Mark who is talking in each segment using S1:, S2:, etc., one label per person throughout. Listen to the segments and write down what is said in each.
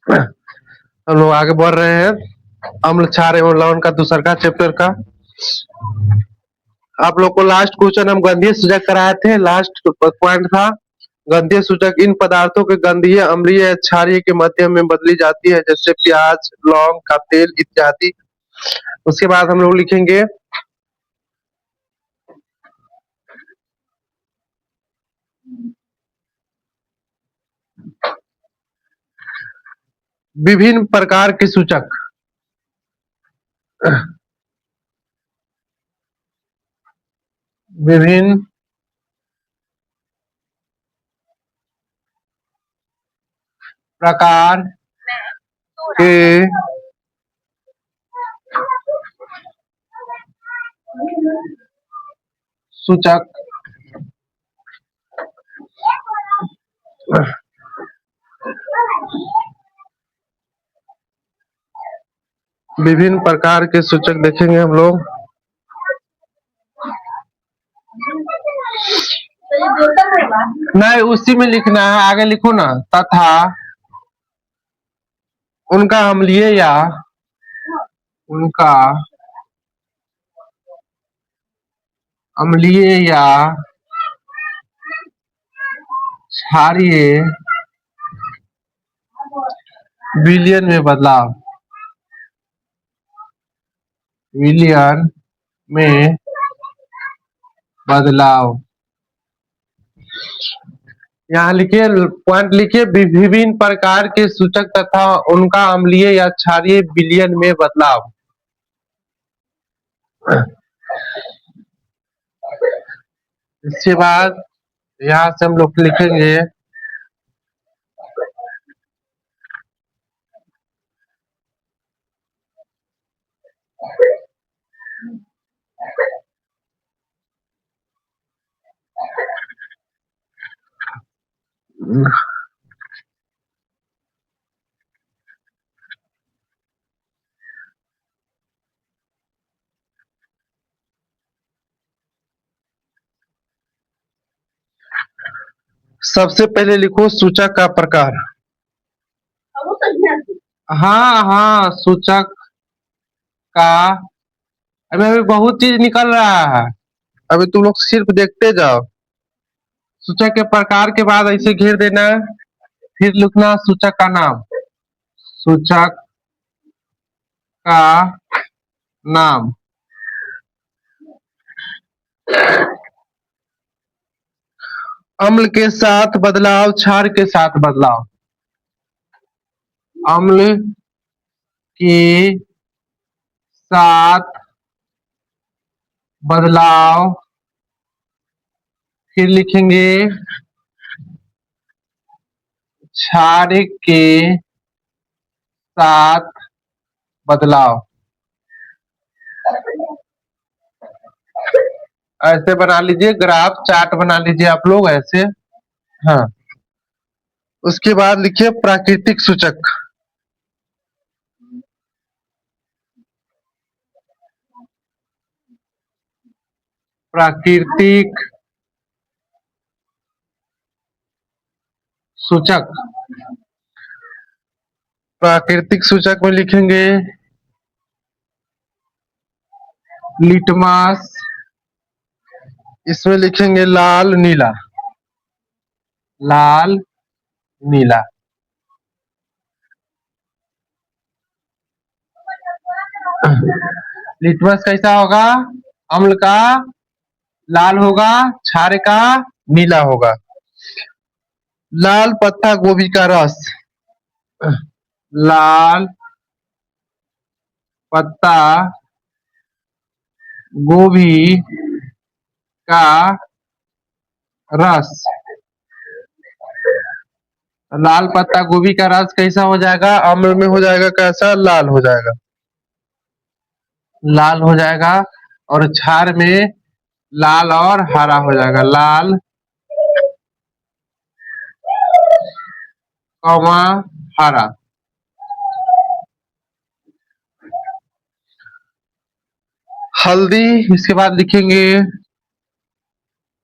S1: हम लोग आगे बढ़ रहे हैं अम्ल क्षार एवं लवण का दूसर का चैप्टर का। आप लोग को लास्ट क्वेश्चन हम गंधीय सूचक कराए थे। लास्ट पॉइंट था गंधीय सूचक इन पदार्थों के गंधीय अम्लीय या क्षारीय के माध्यम में बदली जाती है, जैसे प्याज, लौंग का तेल इत्यादि। उसके बाद हम लोग लिखेंगे विभिन्न प्रकार के सूचक। विभिन्न प्रकार के सूचक विभिन्न प्रकार के सूचक देखेंगे हम लोग। नहीं, उसी में लिखना है, आगे लिखो ना। तथा उनका अम्लीय या क्षारीय विलयन में बदलाव। यहाँ लिखिए, पॉइंट लिखिए, विभिन्न प्रकार के सूचक तथा उनका अम्लीय या क्षारीय विलयन में बदलाव। इसके बाद यहाँ से हम लोग लिखेंगे सबसे पहले लिखो सूचक का प्रकार। हाँ, सूचक का अभी बहुत चीज निकल रहा है, अभी तुम लोग सिर्फ देखते जाओ। सूचक के प्रकार के बाद ऐसे घेर देना, फिर लिखना सूचक का नाम। सूचक का नाम अम्ल के साथ बदलाव, क्षार के साथ बदलाव। अम्ल के साथ बदलाव, फिर लिखेंगे क्षार के साथ बदलाव। ऐसे बना लीजिए, ग्राफ चार्ट बना लीजिए आप लोग ऐसे। हाँ, उसके बाद लिखिए प्राकृतिक सूचक। प्राकृतिक सूचक, प्राकृतिक सूचक में लिखेंगे लिटमस, इसमें लिखेंगे लाल नीला। लाल नीला। लिटमस कैसा होगा? अम्ल का लाल होगा, क्षार का नीला होगा। लाल पत्ता गोभी का रस। लाल पत्ता गोभी का रस। लाल पत्ता गोभी का रस कैसा हो जाएगा? अम्ल में हो जाएगा कैसा? लाल हो जाएगा। लाल हो जाएगा, और क्षार में लाल और हरा हो जाएगा। लाल कौमा हरा। हल्दी, इसके बाद लिखेंगे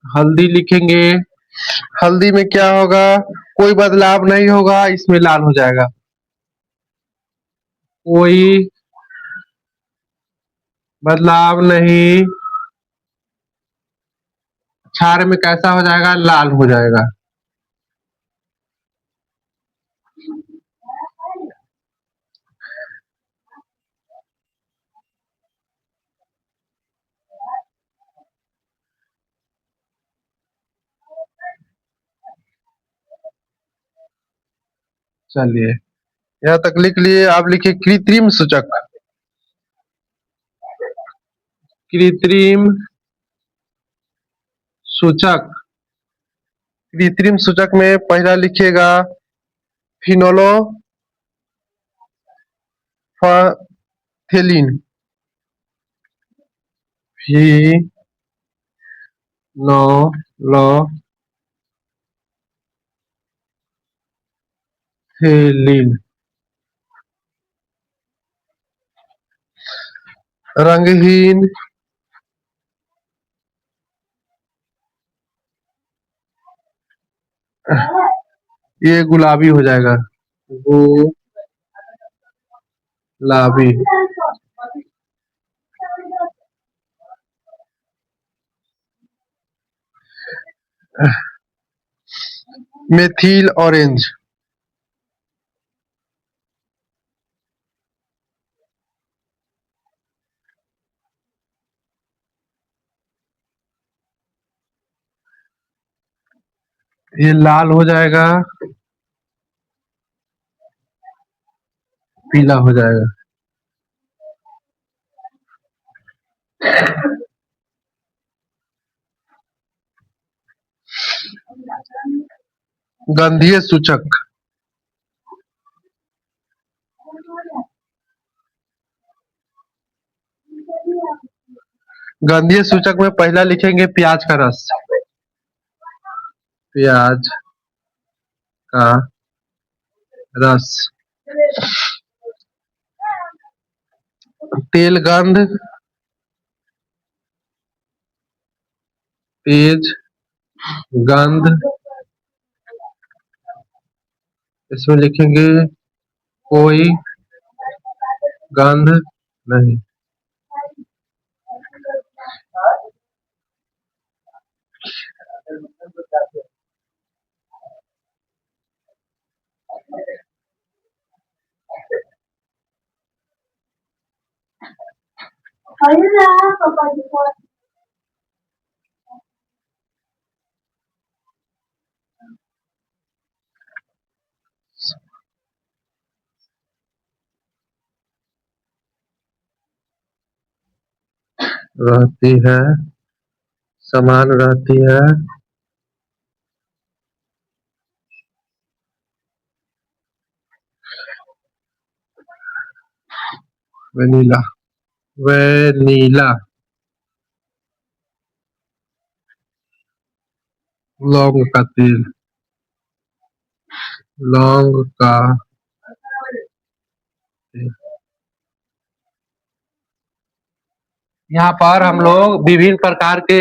S1: हल्दी। लिखेंगे हल्दी में क्या होगा? कोई बदलाव नहीं होगा, इसमें लाल हो जाएगा। कोई बदलाव नहीं, क्षार में कैसा हो जाएगा? लाल हो जाएगा। चलिए, यहाँ तक लिख लिए। आप लिखिए कृत्रिम सूचक। कृत्रिम सूचक। कृत्रिम सूचक में पहला लिखिएगा फिनोलोफथेलिन। फिनोलोफथेलिन। रंगहीन ये गुलाबी हो जाएगा। गुलाबी। Methyl orange. ये लाल हो जाएगा, पीला हो जाएगा। गंधीय सूचक। गंधीय सूचक में पहला लिखेंगे प्याज का रस। प्याज का रस। तेल गंध। तेज गंध। इसमें लिखेंगे कोई गंध नहीं। रहती है, समान रहती है। वेनिला। वेनिला। लौंग का तेल। लौंग का तेल। यहाँ पर हम लोग विभिन्न प्रकार के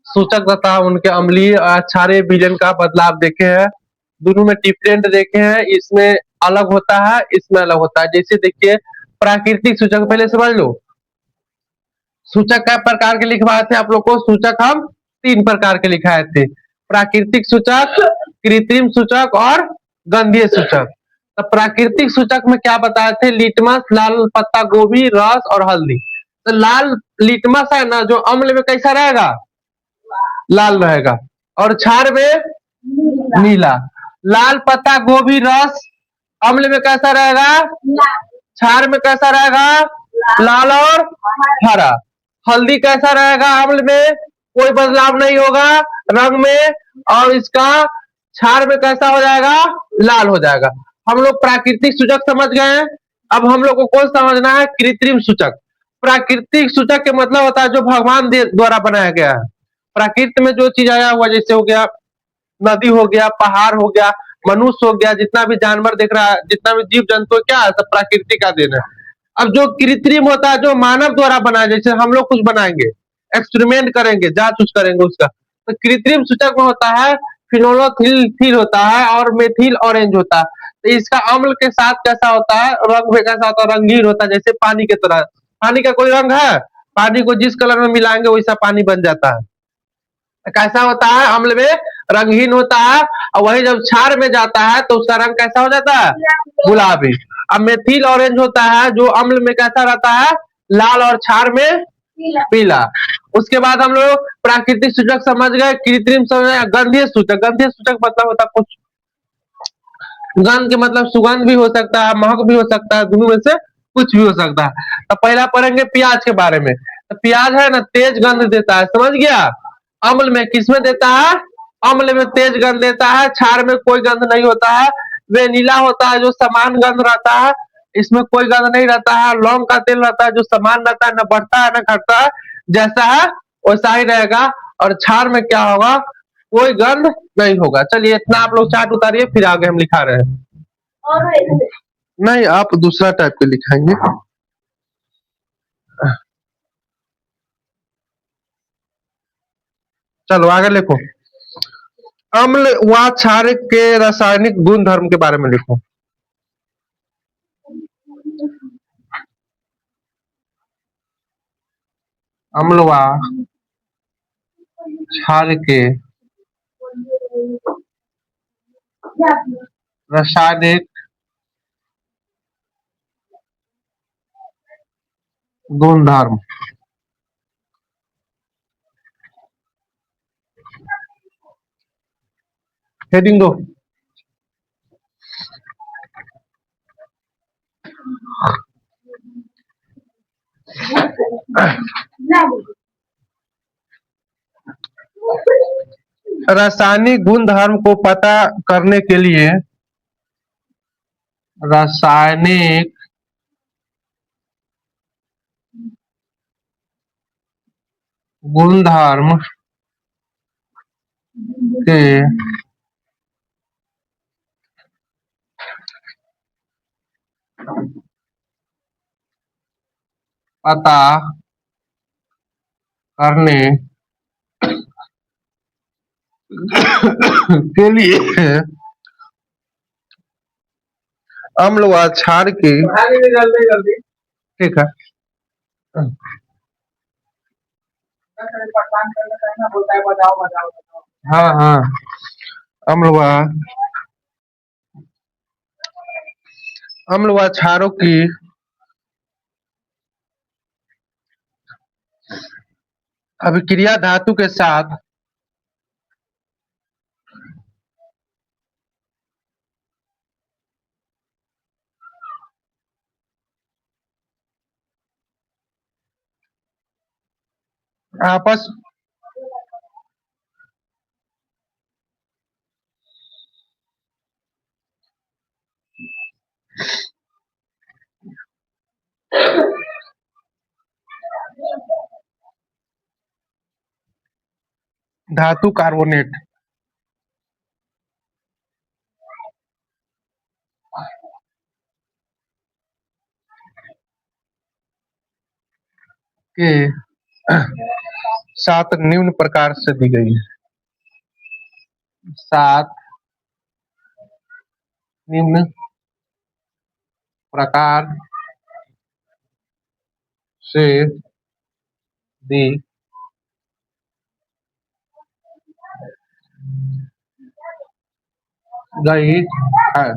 S1: सूचक तथा उनके अम्लीय और क्षारीय विलयन का बदलाव देखे हैं। दोनों में डिफरेंट देखे हैं। इसमें अलग होता है, इसमें अलग होता है। जैसे देखिए प्राकृतिक सूचक, पहले समझ लो सूचक क्या प्रकार के लिखवाए थे आप लोग को। सूचक हम 3 प्रकार के लिखाए थे, प्राकृतिक सूचक, कृत्रिम सूचक और गंधीय सूचक। तो प्राकृतिक सूचक में क्या बताए थे? लिटमस, लाल पत्ता गोभी, रस और हल्दी। तो लाल लिटमस है ना, जो अम्ल में कैसा रहेगा? लाल रहेगा। और क्षार में नीला। लाल पत्ता गोभी रस अम्ल में कैसा रहेगा? क्षार में कैसा रहेगा? लाल और हरा। हल्दी कैसा रहेगा? अम्ल में कोई बदलाव नहीं होगा रंग में, और इसका क्षार में कैसा हो जाएगा? लाल हो जाएगा। हम लोग प्राकृतिक सूचक समझ गए हैं। अब हम लोग को कौन समझना है? कृत्रिम सूचक। प्राकृतिक सूचक के मतलब होता है जो भगवान द्वारा बनाया गया है। प्रकृति में जो चीज आया हुआ, जैसे हो गया नदी, हो गया पहाड़, हो गया मनुष्य, हो गया जितना भी जानवर देख रहा है, जितना भी जीव जंतु, क्या है? सब प्रकृति का देन है। अब जो कृत्रिम होता है, जो मानव द्वारा बनाया, जैसे हम लोग कुछ बनाएंगे, एक्सपेरिमेंट करेंगे, जांच उच करेंगे उसका, तो कृत्रिम सूचक में होता है फिनोलोथिल होता है और मेथिल ऑरेंज होता है। तो इसका अम्ल के साथ कैसा होता है, रंग में कैसा होता है, रंगीन होता है जैसे पानी की तरह। पानी का कोई रंग है? पानी को जिस कलर में मिलाएंगे वैसा पानी बन जाता है। कैसा होता है? अम्ल में रंगहीन होता है, और वही जब क्षार में जाता है तो उसका रंग कैसा हो जाता है? गुलाबी। अब मेथिल ऑरेंज होता है जो अम्ल में कैसा रहता है? लाल, और क्षार में पीला। उसके बाद हम लोग प्राकृतिक सूचक समझ गए, कृत्रिम समझ गए, गंधीय सूचक। गंधीय सूचक मतलब होता है कुछ, गंध के मतलब सुगंध भी हो सकता है, महक भी हो सकता है, दोनों में से कुछ भी हो सकता है। तो पहला पढ़ेंगे प्याज के बारे में। तो प्याज है ना, तेज गंध देता है, समझ गया? अम्ल में किसमें देता है? अम्ल में तेज गंध देता है, क्षार में कोई गंध नहीं होता है। वेनिला होता है जो समान गंध रहता है, इसमें कोई गंध नहीं रहता है। लौंग का तेल रहता है जो समान रहता है, न बढ़ता है न घटता है, जैसा है वैसा ही रहेगा। और क्षार में क्या होगा? कोई गंध नहीं होगा। चलिए इतना आप लोग चार्ट उतारिए, फिर आगे हम लिखा रहे हैं। नहीं, आप दूसरा टाइप के लिखाएंगे। चलो आगे लिखो। अम्ल व क्षार के रासायनिक गुण धर्म के बारे में लिखो। अम्ल व क्षार के रासायनिक गुण धर्म। हेडिंग दो। रासायनिक गुण धर्म को पता करने के लिए रासायनिक गुण धर्म के पता करने के लिए अम्ल व क्षार की, ठीक है, हाँ हाँ, अम्ल व क्षारों की अभिक्रिया धातु के साथ आपस धातु कार्बोनेट के साथ निम्न प्रकार से दी गई है। सात निम्न प्रकार से दी गई है।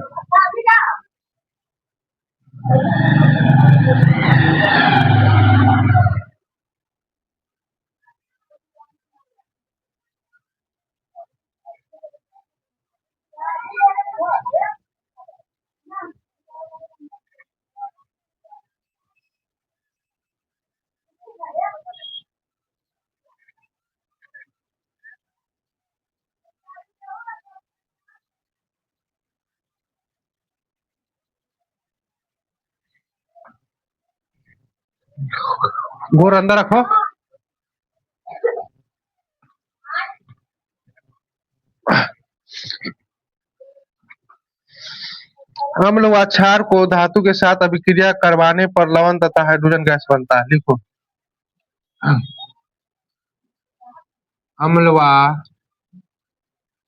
S1: गोर अंदर रखो। अम्ल व क्षार को धातु के साथ अभिक्रिया करवाने पर लवण तथा हाइड्रोजन गैस बनता है। लिखो। अम्ल व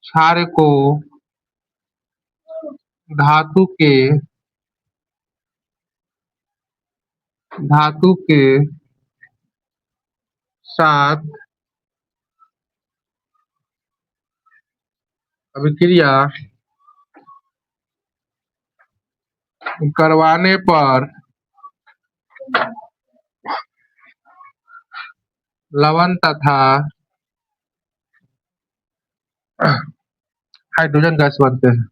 S1: क्षार को धातु के धातु के साथ अभिक्रिया करवाने पर लवण तथा हाइड्रोजन गैस बनते हैं।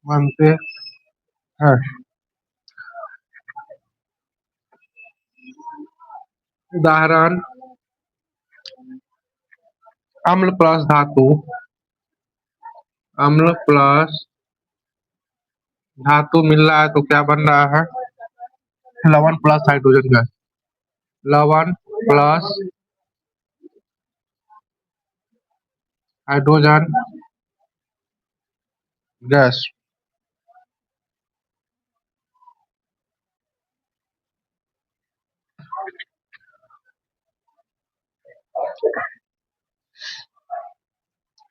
S1: बनते हैं। उदाहरण अम्ल प्लस धातु, अम्ल प्लस धातु मिल रहा है तो क्या बन रहा है? लवण प्लस हाइड्रोजन गैस। लवण plus hydrogen gas.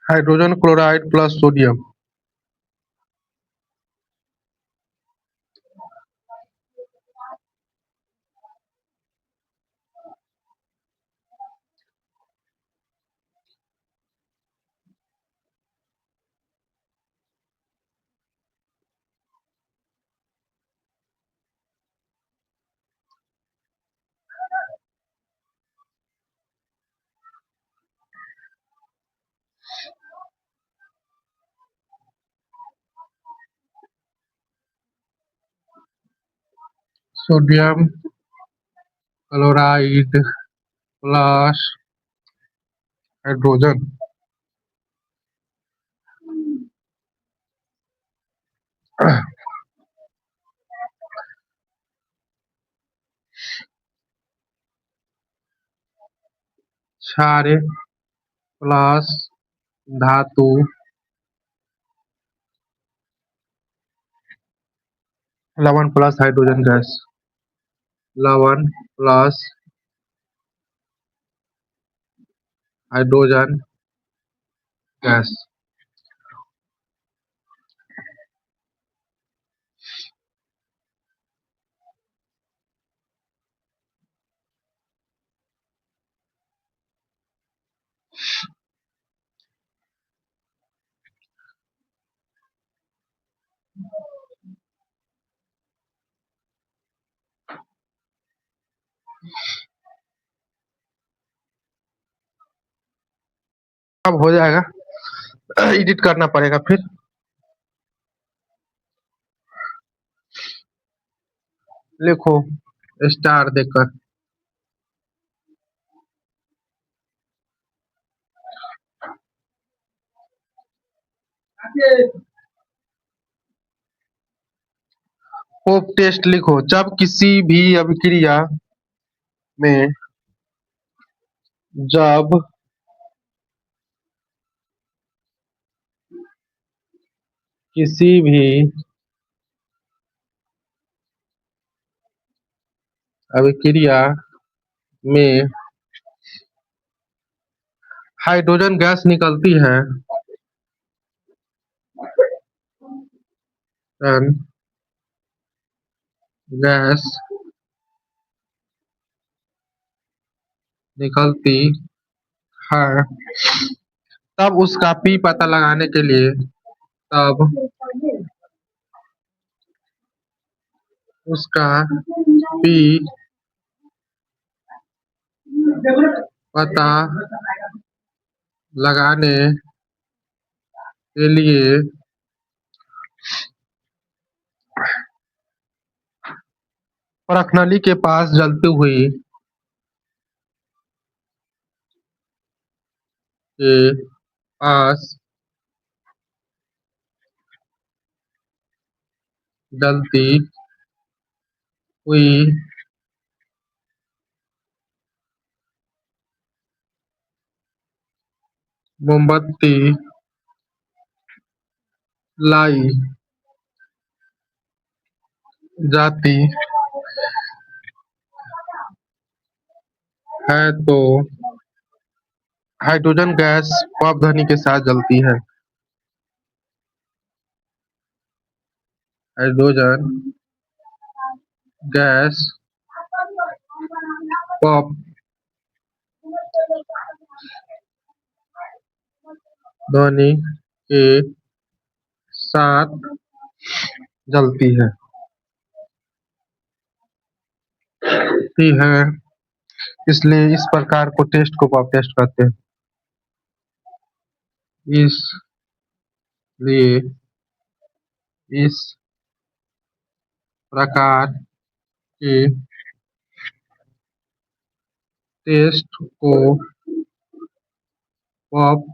S1: Hydrogen chloride plus sodium. Sodium chloride plus hydrogen. क्षार प्लस धातु लवण प्लस हाइड्रोजन गैस। लवण प्लस हाइड्रोजन गैस। अब हो जाएगा, एडिट करना पड़ेगा फिर। लिखो स्टार देकर। होप टेस्ट लिखो। जब किसी भी अभिक्रिया में जब किसी भी अभिक्रिया में हाइड्रोजन गैस निकलती है, गैस निकलती है, तब उसका पी पता लगाने के लिए तब उसका पी पता लगाने के लिए परखनली के पास जलती हुई के पास जलती हुई मोमबत्ती लाई जाती है तो हाइड्रोजन गैस पॉप ध्वनि के साथ जलती है। हाइड्रोजन गैस पॉप ध्वनि के साथ जलती है। ठीक है, इसलिए इस प्रकार को टेस्ट को पॉप टेस्ट कहते हैं। इसलिए इस प्रकार के टेस्ट को पॉप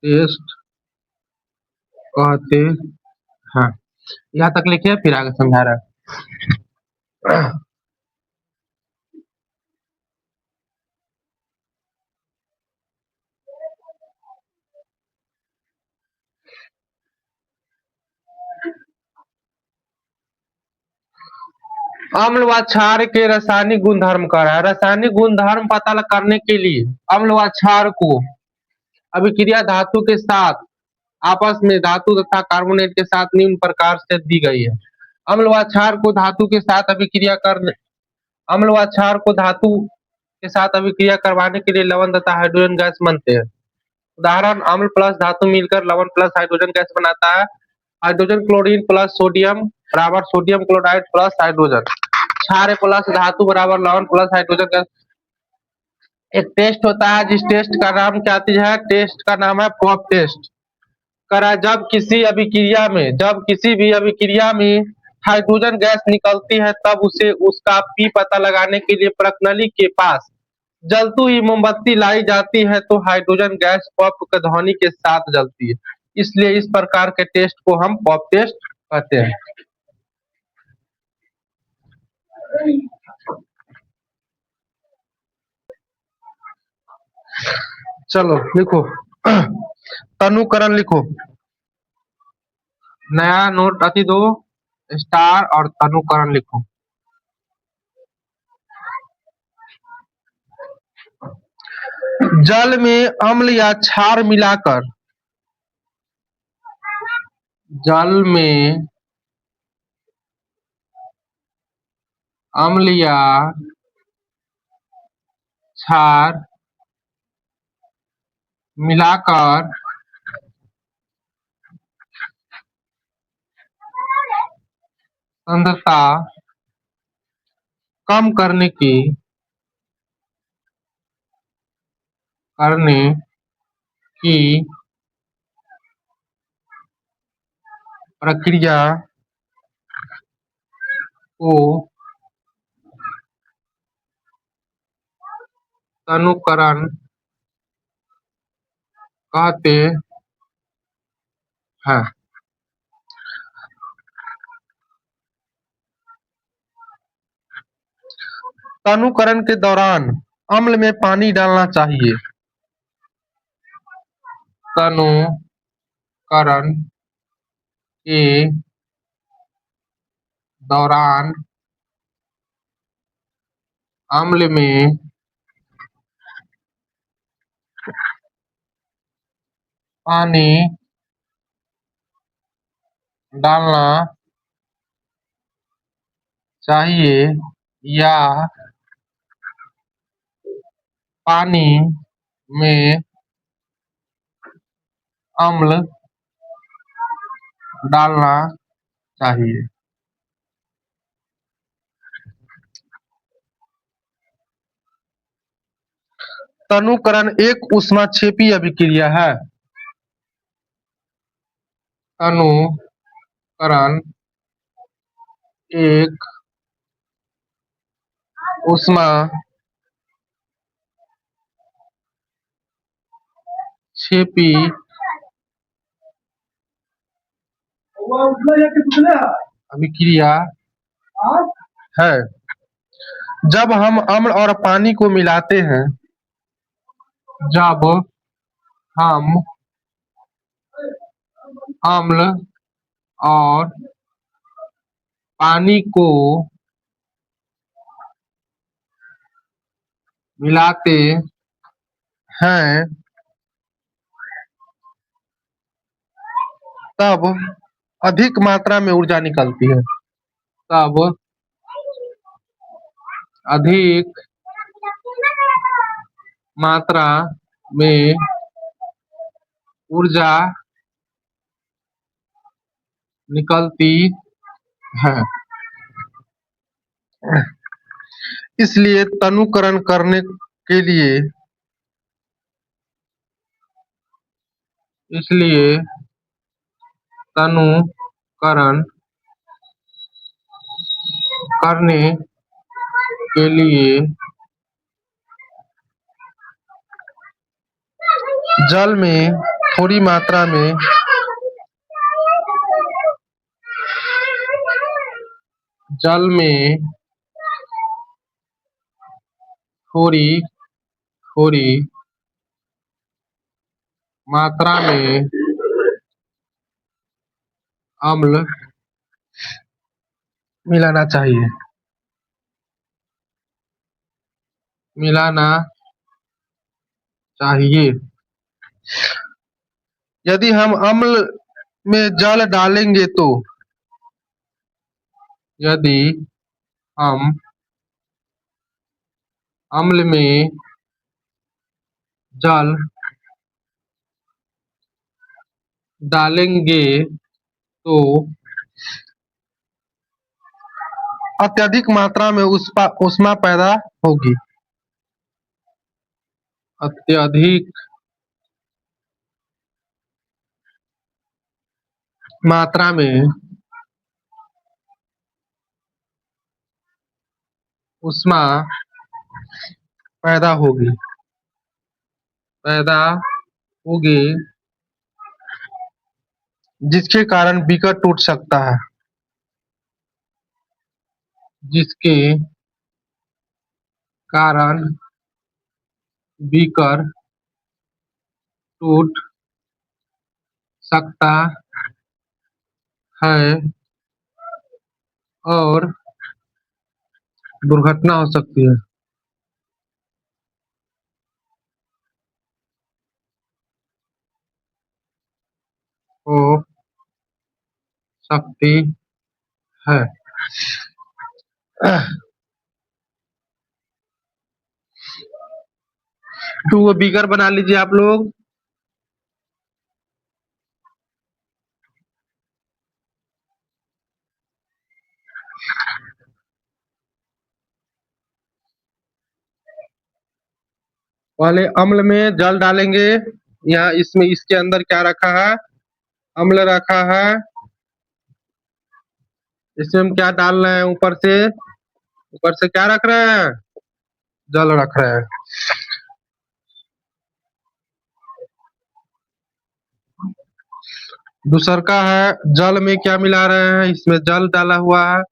S1: टेस्ट कहते हैं। यहाँ तक लिखिए, फिर आगे समझा रहा है। अम्ल व क्षार के रासायनिक गुणधर्म कर रहा है। रासायनिक गुणधर्म पता करने के लिए अम्ल व क्षार को अभिक्रिया धातु के साथ आपस में धातु तथा कार्बोनेट के साथ निम्न प्रकार से दी गई है। अम्ल व क्षार को धातु के साथ अभिक्रिया कर अम्ल व क्षार को धातु के साथ अभिक्रिया करवाने के लिए लवण तथा हाइड्रोजन गैस बनते हैं। उदाहरण, अम्ल प्लस धातु मिलकर लवण प्लस हाइड्रोजन गैस बनाता है। हाइड्रोजन क्लोरीन प्लस सोडियम बराबर सोडियम क्लोराइड प्लस हाइड्रोजन। क्षार प्लस धातु बराबर लवण प्लस हाइड्रोजन गैस। एक टेस्ट होता है, जिस टेस्ट का नाम क्या है, टेस्ट का नाम है पॉप टेस्ट। करा जब किसी भी अभिक्रिया में हाइड्रोजन गैस निकलती है, तब उसे उसका पी पता लगाने के लिए प्रकनली के पास जलती हुई मोमबत्ती लाई जाती है, तो हाइड्रोजन गैस पॉप ध्वनि के साथ जलती है। इसलिए इस प्रकार के टेस्ट को हम पॉप टेस्ट कहते हैं। चलो लिखो, तनुकरण लिखो, नया नोट अति दो स्टार और तनुकरण लिखो। जल में अम्ल या क्षार मिलाकर जल में अम्ल या क्षार मिलाकर सांद्रता कम करने की प्रक्रिया को तनुकरण कहते हैं। तनुकरण के दौरान अम्ल में पानी डालना चाहिए। तनुकरण के दौरान अम्ल में पानी डालना चाहिए या पानी में अम्ल डालना चाहिए। तनुकरण एक ऊष्माक्षेपी अभिक्रिया है। तनुकरण एक ऊष्माक्षेपी अभिक्रिया है। जब हम अम्ल और पानी को मिलाते हैं जब हम अम्ल और पानी को मिलाते हैं तब अधिक मात्रा में ऊर्जा निकलती है। तब अधिक मात्रा में ऊर्जा निकलती है। इसलिए तनुकरण करने के लिए इसलिए तनुकरण करने के लिए जल में थोड़ी मात्रा में जल में थोड़ी थोड़ी मात्रा में अम्ल मिलाना चाहिए। मिलाना चाहिए। यदि हम अम्ल में जल डालेंगे तो यदि हम अम्ल में जल डालेंगे तो अत्यधिक मात्रा में ऊष्मा पैदा होगी। अत्यधिक मात्रा में ऊष्मा पैदा होगी जिसके कारण बीकर टूट सकता है। जिसके कारण बीकर टूट सकता है और दुर्घटना हो सकती है। हो सकती है। तो वो बीकर बना लीजिए आप लोग। पहले अम्ल में जल डालेंगे। यहाँ इसमें इसके अंदर क्या रखा है? अम्ल रखा है। इसमें हम क्या डाल रहे हैं? ऊपर से क्या रख रहे हैं? जल रख रहे हैं। दूसरका है जल में क्या मिला रहे हैं? इसमें जल डाला हुआ है,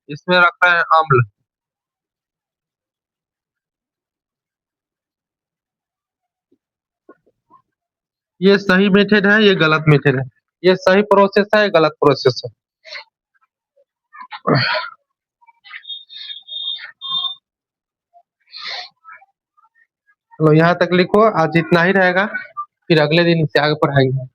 S1: इसमें रख रहे हैं अम्ल। ये सही मेथड है, ये गलत मेथड है। ये सही प्रोसेस है, गलत प्रोसेस है। तो यहाँ तक लिखो। आज इतना ही रहेगा, फिर अगले दिन इससे आगे पढ़ाएंगे।